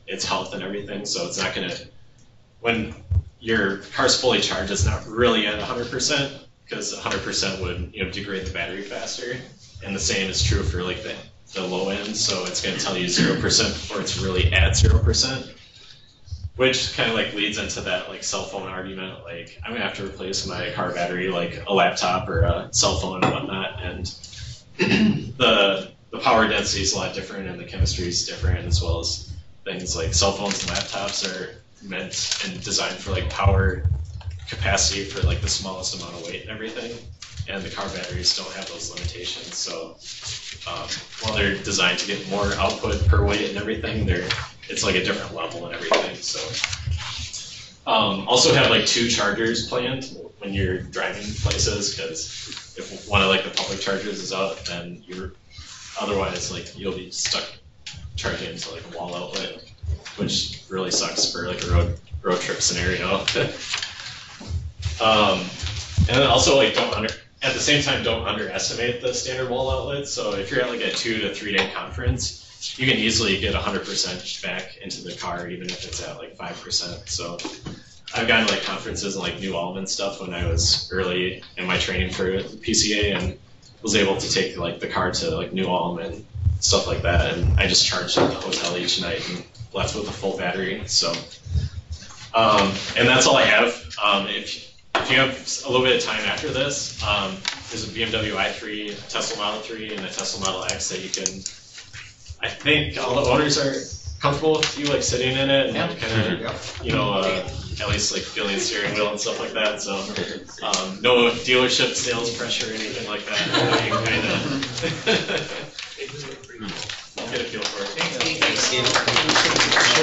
its health and everything, so it's not gonna, when your car's fully charged, it's not really at 100%, because 100% would degrade the battery faster, and the same is true for like the low end, so it's gonna tell you 0% before it's really at 0%, which kind of like leads into that like cell phone argument. Like I'm gonna have to replace my car battery like a laptop or a cell phone and whatnot, and the power density is a lot different and the chemistry is different, as well as things like cell phones and laptops are meant and designed for like power capacity for like the smallest amount of weight and everything, and the car batteries don't have those limitations. So while they're designed to get more output per weight and everything, it's like a different level and everything. So also have like 2 chargers planned when you're driving places, because if one of like the public chargers is out, then otherwise like you'll be stuck charging into like a wall outlet, which really sucks for like a road trip scenario. And then also like at the same time, don't underestimate the standard wall outlet. So if you're at like a 2 to 3 day conference, you can easily get 100% back into the car, even if it's at like 5%. So I've gone to like conferences and like New Ulm and stuff when I was early in my training for PCA, and was able to take like the car to like New Ulm and stuff like that, and I just charged at the hotel each night and left with a full battery. So and that's all I have. If you have a little bit of time after this, there's a BMW i3, a Tesla Model 3, and a Tesla Model X that you can, I think all the owners are comfortable with you like sitting in it and like, kind of, at least like feeling the steering wheel and stuff like that. So no dealership sales pressure or anything like that. You can kind of get a feel for it. Thanks. Share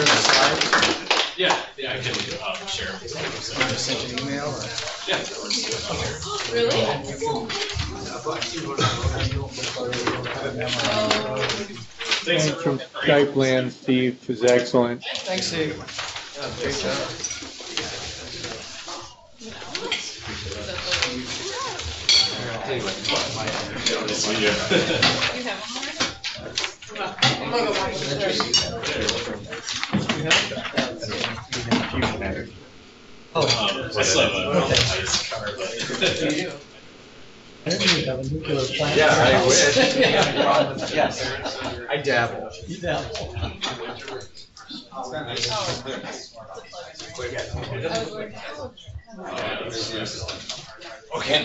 the slide. Yeah, I can share. I sent an email. Or? Yeah. Thanks from Skype land, Steve, was excellent. Thanks, Steve. Yeah, great job. I still have a nice car, but Yeah, I wish. Yes, I dabble. You dabble. Okay.